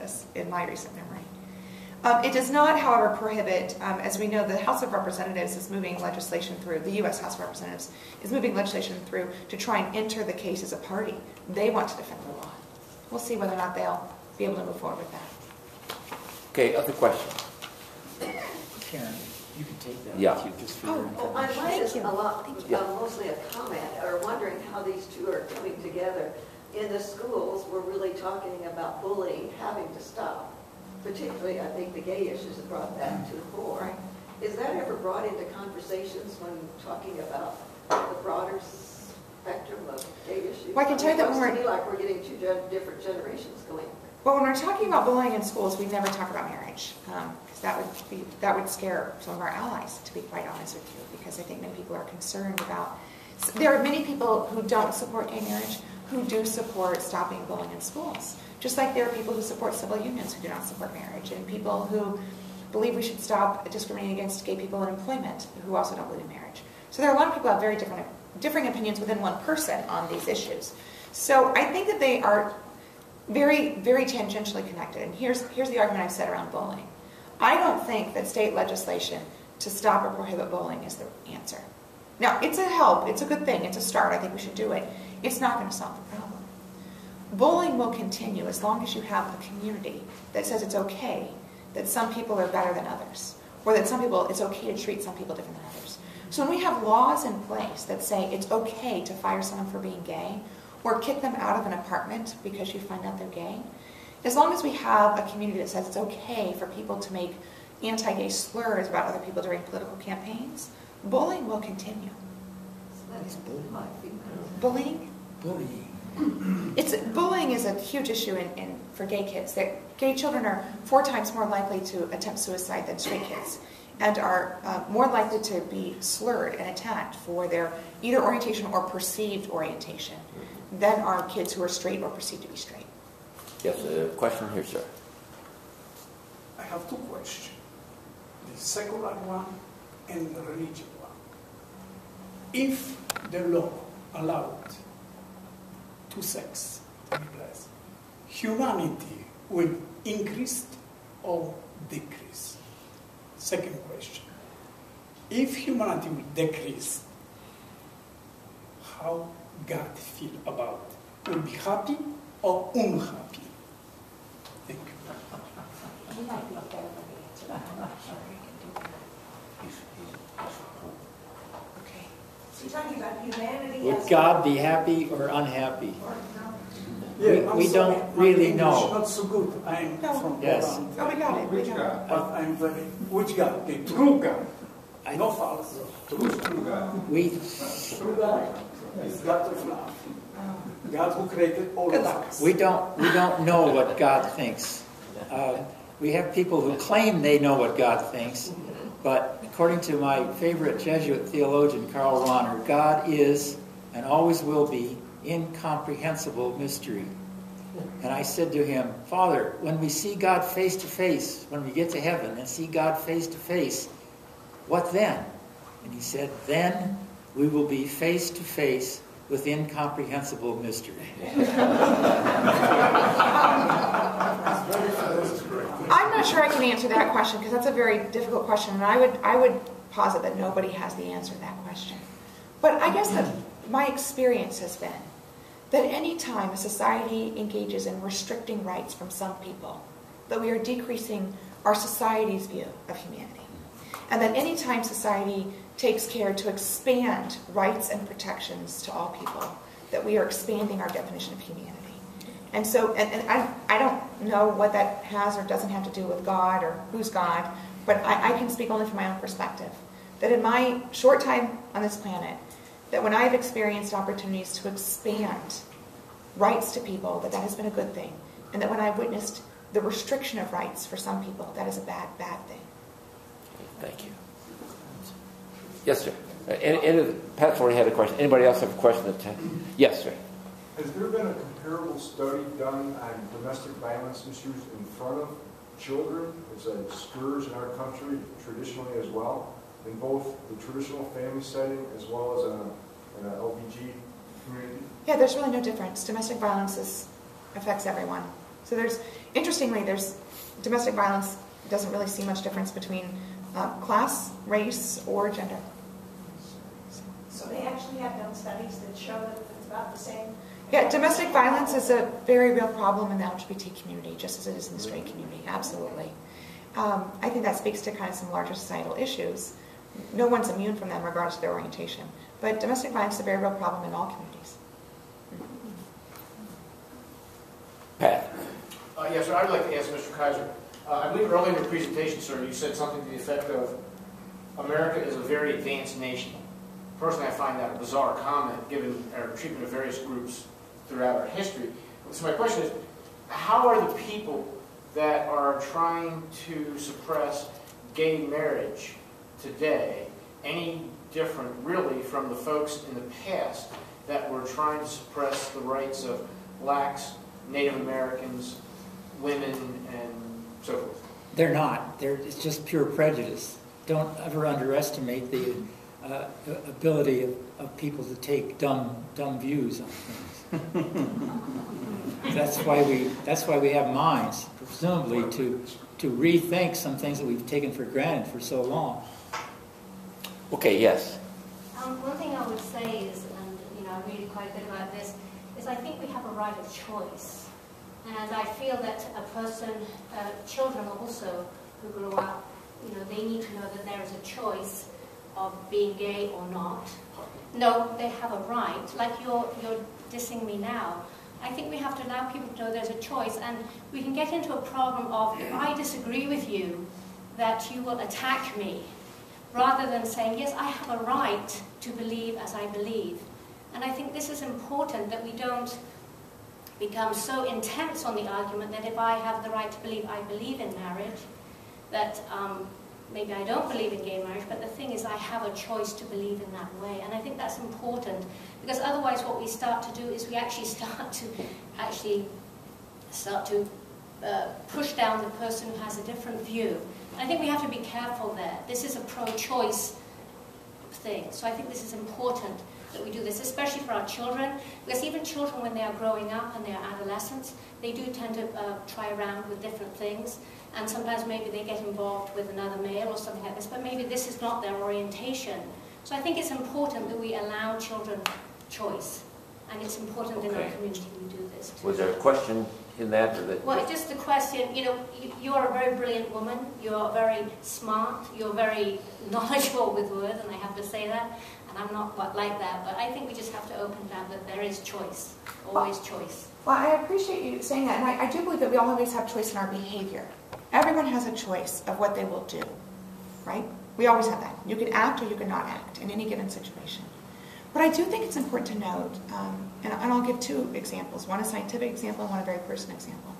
this in my recent memory. It does not, however, prohibit, as we know, the House of Representatives is moving legislation through, the U.S. House of Representatives is moving legislation through to try and enter the case as a party. They want to defend the law. We'll see whether or not they'll be able to move forward with that. Okay, other questions? Karen, you can take that. Yeah. With you just for your information. Mine is mostly a comment, or wondering how these two are coming together. In the schools, we're really talking about bullying having to stop. Particularly, I think the gay issues have brought that to the fore. Right. Is that ever brought into conversations when talking about the broader spectrum of gay issues? Well, I can tell you that it when looks to me like we're getting two different generations going. Well, when we're talking about bullying in schools, we never talk about marriage, because that would scare some of our allies, to be quite honest with you, because I think many people are concerned about. There are many people who don't support gay marriage who do support stopping bullying in schools. Just like there are people who support civil unions who do not support marriage, and people who believe we should stop discriminating against gay people in employment who also don't believe in marriage. So there are a lot of people who have very differing opinions within one person on these issues. So I think that they are very, very tangentially connected. And here's the argument I've said around bullying. I don't think that state legislation to stop or prohibit bullying is the answer. Now, it's a help, it's a good thing, it's a start, I think we should do it. It's not going to solve the problem. Bullying will continue as long as you have a community that says it's okay that some people are better than others, or that some people, it's okay to treat some people different than others. So when we have laws in place that say it's okay to fire someone for being gay, or kick them out of an apartment because you find out they're gay, as long as we have a community that says it's okay for people to make anti-gay slurs about other people during political campaigns, bullying will continue. Bullying? Bullying. Bullying is a huge issue for gay kids. Gay children are 4 times more likely to attempt suicide than straight kids, and are more likely to be slurred and attacked for their either orientation or perceived orientation than are kids who are straight or perceived to be straight. Yes, a question here, sir. I have 2 questions. The secular one and the religious one. If the law allowed 2 sexes to be blessed, humanity will increase or decrease? Second question. If humanity will decrease, how God feel about it? Will be happy or unhappy? Thank you. You might be better than the answer. I'm not sure you can do that. Okay. So you're talking about humanity. Would God be happy or unhappy? Yeah, we don't really know. Not so good. I'm from Yes. Poland. Oh, we got it. Which God? But I'm very. Which God? The true God. No false. Who's true God? True God is God of love. God who created all Good of luck. us. We don't know what God thinks. We have people who claim they know what God thinks, but according to my favorite Jesuit theologian, Karl Rahner, God is and always will be incomprehensible mystery. And I said to him, Father, when we see God face to face, when we get to heaven and see God face to face, what then? And he said, then we will be face to face with incomprehensible mystery. I'm not sure I can answer that question because that's a very difficult question, and I would posit that nobody has the answer to that question. But I guess that my experience has been that any time a society engages in restricting rights from some people, that we are decreasing our society's view of humanity. And that any time society takes care to expand rights and protections to all people, that we are expanding our definition of humanity. And so, and I don't know what that has or doesn't have to do with God or who's God, but I can speak only from my own perspective. That in my short time on this planet, that when I've experienced opportunities to expand rights to people, that has been a good thing. And that when I've witnessed the restriction of rights for some people, that is a bad, bad thing. Thank you. Yes, sir. Pat's already had a question. Anybody else have a question? Yes, sir. Has there been a comparable study done on domestic violence issues in front of children? It's a scourge in our country traditionally as well, in both the traditional family setting as well as in an LBG community? Yeah, there's really no difference. Domestic violence affects everyone. So interestingly, domestic violence doesn't really see much difference between class, race, or gender. So they actually have done studies that show that it's about the same? Yeah, domestic violence is a very real problem in the LGBT community, just as it is in the straight community, absolutely. I think that speaks to kind of some larger societal issues. No one's immune from them regardless of their orientation. But domestic violence is a very real problem in all communities. Pat. Yes, sir. I'd like to ask Mr. Kaiser. I believe earlier in your presentation, sir, you said something to the effect of America is a very advanced nation. Personally, I find that a bizarre comment given our treatment of various groups throughout our history. So my question is, how are the people that are trying to suppress gay marriage today any different, really, from the folks in the past that were trying to suppress the rights of blacks, Native Americans, women, and so forth? They're not. It's just pure prejudice. Don't ever underestimate the ability of people to take dumb views on things. That's why we have minds, presumably to rethink some things that we've taken for granted for so long. Okay, yes. One thing I would say is, and I'm really quite good about this, is I think we have a right of choice. And I feel that a person, children also who grow up, they need to know that there is a choice of being gay or not. No, they have a right. Like you're dissing me now. I think we have to allow people to know there's a choice, and we can get into a problem of, if I disagree with you, that you will attack me, rather than saying, yes, I have a right to believe as I believe. And I think this is important, that we don't become so intense on the argument that if I have the right to believe I believe in marriage, that maybe I don't believe in gay marriage, but the thing is I have a choice to believe in that way. And I think that's important, because otherwise what we start to do is we actually start to push down the person who has a different view. And I think we have to be careful there. This is a pro-choice thing, so I think this is important that we do this, especially for our children, because even children, when they are growing up and they are adolescents, they do tend to try around with different things, and sometimes maybe they get involved with another male or something like this, but maybe this is not their orientation. So I think it's important that we allow children choice, and it's important in our community we do this too. Was there a question in that? Well, just the question, you're a very brilliant woman, you're very smart, you're very knowledgeable with words, and I have to say that, and I'm not like that, but I think we just have to open it up that there is choice, always choice. Well, I appreciate you saying that, and I do believe that we always have choice in our behavior. Everyone has a choice of what they will do, right? We always have that. You can act or you can not act in any given situation. But I do think it's important to note, and I'll give two examples, one a scientific example and one a very personal example,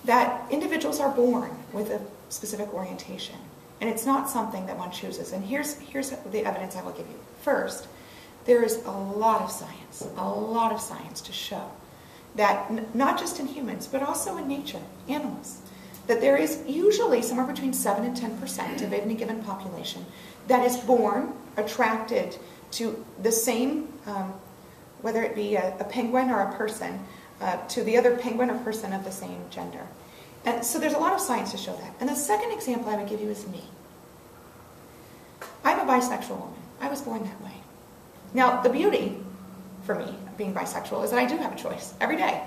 that individuals are born with a specific orientation, and it's not something that one chooses. And here's the evidence I will give you. First, there is a lot of science to show that not just in humans, but also in nature, animals, that there is usually somewhere between 7 and 10% of any given population that is born attracted to the same, whether it be a penguin or a person, to the other penguin or person of the same gender. And so there's a lot of science to show that. And the second example I would give you is me. I'm a bisexual woman. I was born that way. Now, the beauty for me of being bisexual is that I do have a choice every day.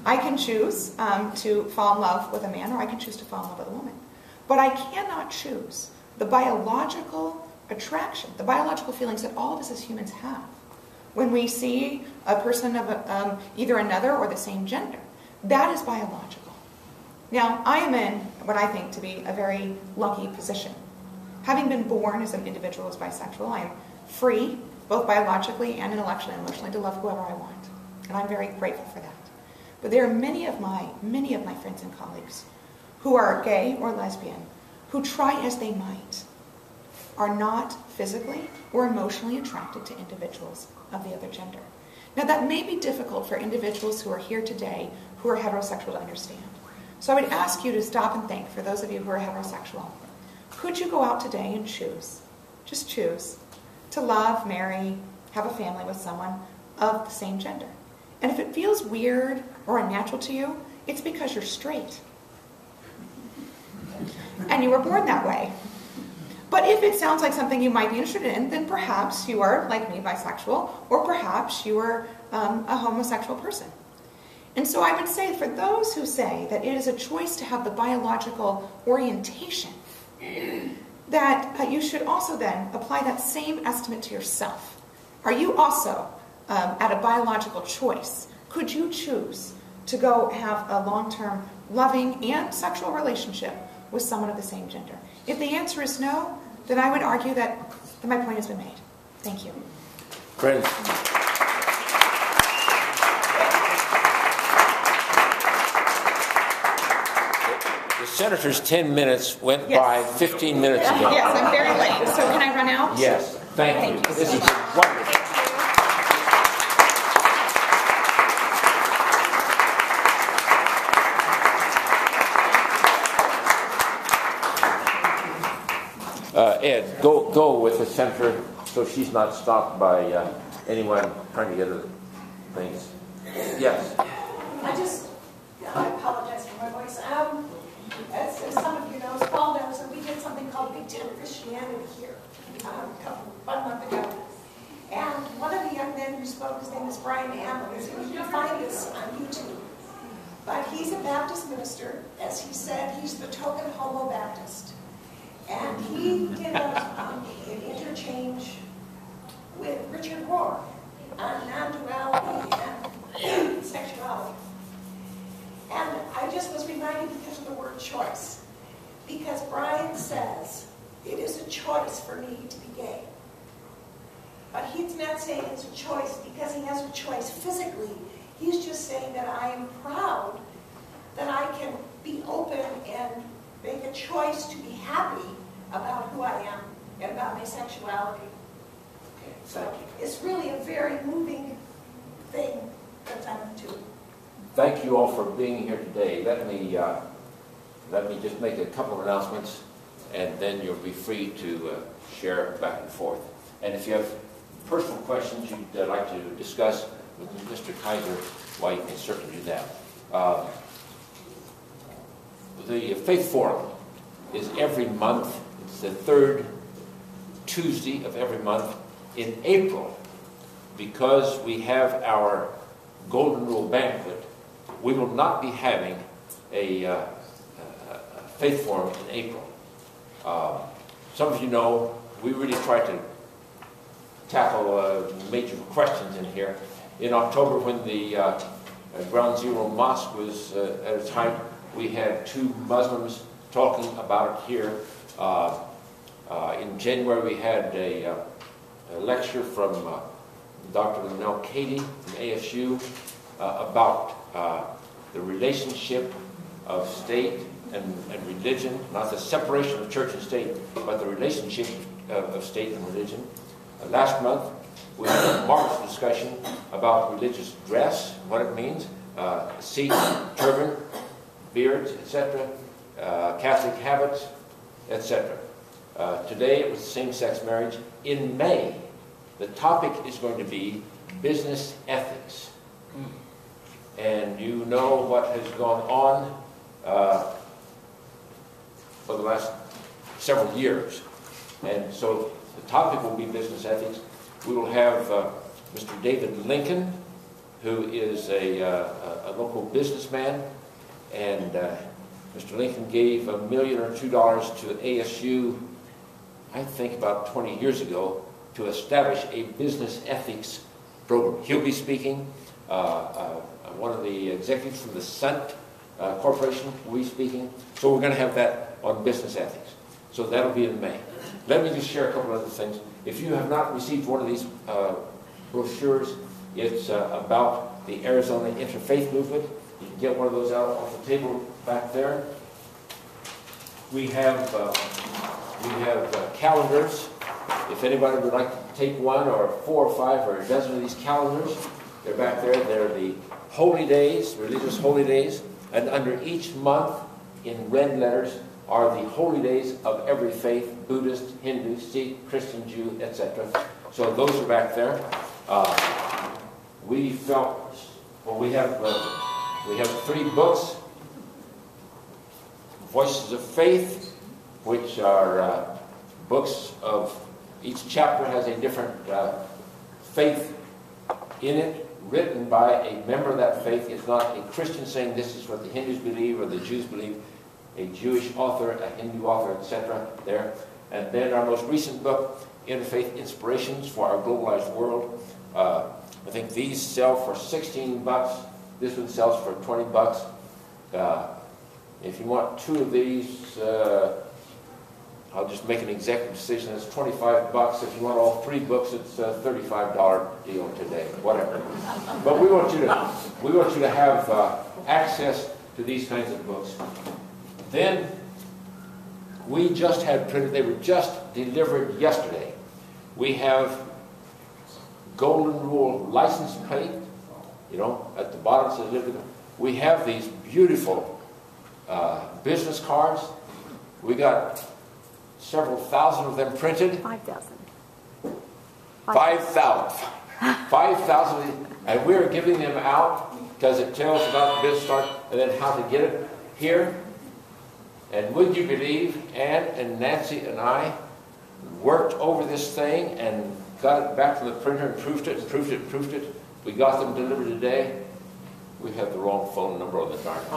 I can choose to fall in love with a man, or I can choose to fall in love with a woman. But I cannot choose the biological attraction, the biological feelings that all of us as humans have when we see a person of either another or the same gender. That is biological. Now, I am in what I think to be a very lucky position. Having been born as an individual as bisexual, I am free, both biologically and intellectually and emotionally, to love whoever I want. And I'm very grateful for that. But there are many of my friends and colleagues who are gay or lesbian, who try as they might, are not physically or emotionally attracted to individuals of the other gender. Now, that may be difficult for individuals who are here today who are heterosexual to understand. So I would ask you to stop and think, for those of you who are heterosexual, could you go out today and choose, just choose, to love, marry, have a family with someone of the same gender? And if it feels weird or unnatural to you, it's because you're straight. And you were born that way. But if it sounds like something you might be interested in, then perhaps you are, like me, bisexual, or perhaps you are a homosexual person. And so I would say for those who say that it is a choice to have the biological orientation, that you should also then apply that same estimate to yourself. Are you also at a biological choice? Could you choose to go have a long-term loving and sexual relationship with someone of the same gender? If the answer is no, then I would argue that my point has been made. Thank you. Friends. The senator's 10 minutes went by 15 minutes ago. Yes, I'm very late. So can I run out? Yes, thank you. This is wonderful. Ed, go with the senator so she's not stopped by anyone trying to get her things. Yes. I apologize for my voice. As some of you know, as Paul knows, we did something called Big Ten Christianity here one month ago. And one of the young men who spoke, his name is Brian Ambrose, and you can find this on YouTube. But he's a Baptist minister. As he said, he's the token homo Baptist. And he did an interchange with Richard Rohr on non-duality and sexuality. And I just was reminded because of the word choice. Because Brian says, it is a choice for me to be gay. But he's not saying it's a choice because he has a choice physically. He's just saying that I am proud that I can be open and make a choice to be happy about who I am and about my sexuality. So it's really a very moving thing that I'm doing. Thank you all for being here today. Let me just make a couple of announcements, and then you'll be free to share back and forth. And if you have personal questions you'd like to discuss with Mr. Kaiser, well, you can certainly do that. The Faith Forum is every month. It's the third Tuesday of every month in April. Because we have our Golden Rule Banquet, we will not be having a Faith Forum in April. Some of you know we really try to tackle major questions in here. In October, when the Ground Zero Mosque was at its height, we had 2 Muslims talking about it here. In January, we had a lecture from Dr. Linnell Cady from ASU about the relationship of state and religion, not the separation of church and state, but the relationship of state and religion. Last month, we had a marked discussion about religious dress, what it means, sikh, turban, beards, etc., Catholic habits, etc. Today, it was same-sex marriage. In May, the topic is going to be business ethics. And you know what has gone on for the last several years. And so the topic will be business ethics. We will have Mr. David Lincoln, who is a local businessman. And Mr. Lincoln gave $1 million or $2 to ASU, I think about 20 years ago, to establish a business ethics program. He'll be speaking. One of the executives from the Sunt Corporation will be speaking. So we're going to have that on business ethics. So that'll be in May. Let me just share a couple of other things. If you have not received one of these brochures, it's about the Arizona Interfaith Movement. You can get one of those out off the table back there. We have calendars. If anybody would like to take one, or 4 or 5 or a dozen of these calendars, they're back there. They're the holy days, religious holy days, and under each month in red letters are the holy days of every faith: Buddhist, Hindu, Sikh, Christian, Jew, etc. So those are back there. We felt, well, we have We have 3 books. Voices of Faith, which are books of, each chapter has a different faith in it, written by a member of that faith. It's not a Christian saying this is what the Hindus believe or the Jews believe. A Jewish author, a Hindu author, etc. there. And then our most recent book, Interfaith Inspirations for Our Globalized World. I think these sell for $16. This one sells for $20. If you want 2 of these, I'll just make an executive decision. It's $25. If you want all 3 books, it's a $35 deal today. Whatever. But we want you to have access to these kinds of books. Then we just had printed. They were just delivered yesterday. We have Golden Rule license plate. You know, at the bottom it says Liberty. We have these beautiful business cards. We got several thousand of them printed. 5,000. 5,000. 5,000. And we're giving them out because it tells about the business start and then how to get it here. And would you believe, Ann and Nancy and I worked over this thing and got it back to the printer and proofed it and proofed it and proofed it. We got them delivered today. We have the wrong phone number on the darn thing.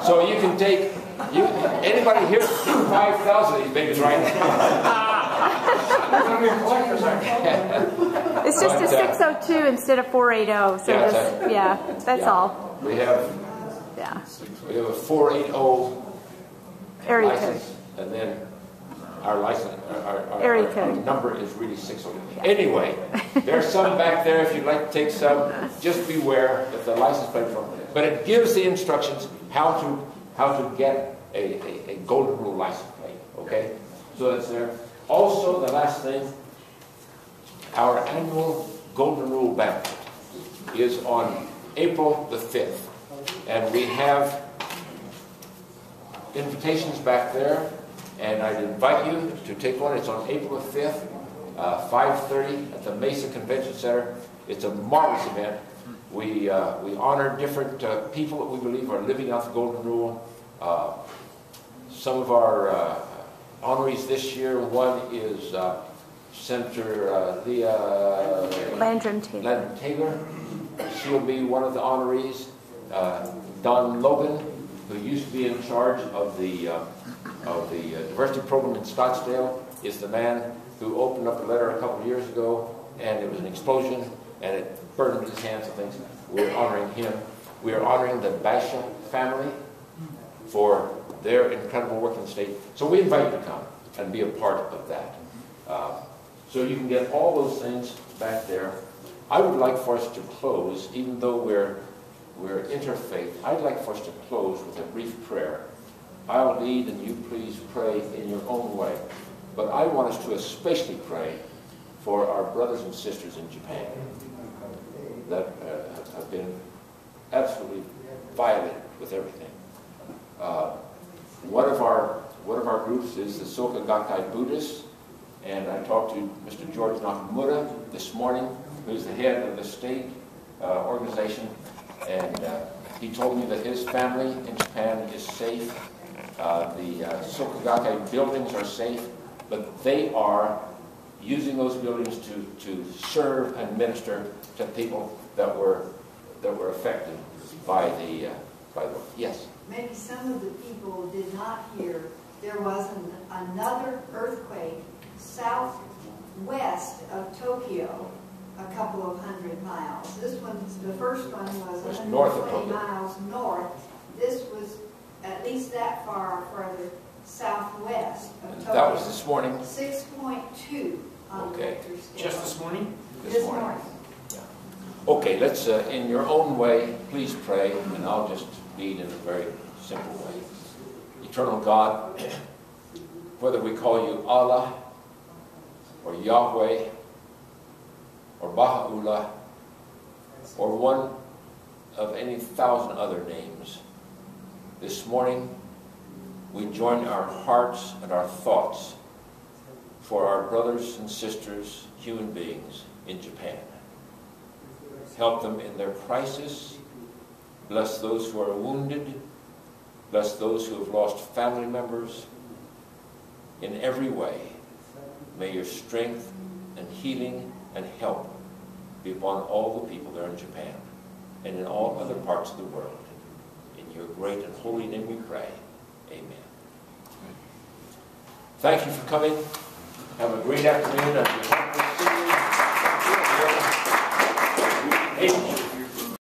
So you can take, anybody here can take 5,000 of these babies right now. It's just a 602 instead of 480. So that's all. We have a 480 area license, code. and then our license, area our code number is really 602. Anyway, there's some back there if you'd like to take some. Just beware that the license plate from. But it gives the instructions how to get a Golden Rule license plate. Okay, so that's there. Also, the last thing, our annual Golden Rule banquet is on April the 5th, and we have invitations back there. And I'd invite you to take one. It's on April the 5th, 5:30 at the Mesa Convention Center. It's a marvelous event. We honor different people that we believe are living out the Golden Rule. Some of our honorees this year, one is Senator Leah Landrum Taylor. She'll be one of the honorees. Don Logan, who used to be in charge of the diversity program in Scottsdale, is the man who opened up the letter a couple of years ago, and it was an explosion, and it burned his hands and things. We're honoring him. We are honoring the Basha family for their incredible work in the state. So we invite you to come and be a part of that. So you can get all those things back there. I would like for us to close, even though we're interfaith, I'd like for us to close with a brief prayer. I'll lead and you please pray in your own way. But I want us to especially pray for our brothers and sisters in Japan that have been absolutely violated with everything. One of our groups is the Soka Gakkai Buddhists, and I talked to Mr. George Nakamura this morning, who's the head of the state organization, and he told me that his family in Japan is safe. The Soka Gakkai buildings are safe, but they are using those buildings to serve and minister to people that were affected by the yes. Maybe some of the people did not hear there was another earthquake southwest of Tokyo, a couple of 100 miles. This one, the first one was 120 miles north. This was at least that far further southwest of Tokyo. That was this morning? 6.2 on the Richter scale. Just this morning? This morning. Yeah. Okay, let's, in your own way, please pray, and I'll just lead in a very simple way. Eternal God, whether we call you Allah, or Yahweh, or Baha'u'llah, or one of any 1,000 other names, this morning we join our hearts and our thoughts for our brothers and sisters, human beings in Japan. Help them in their crisis. Bless those who are wounded. Bless those who have lost family members. In every way, may your strength and healing and help be upon all the people there in Japan and in all other parts of the world. In your great and holy name we pray. Amen. Thank you for coming. Have a great afternoon. And we hope to see you. Amen.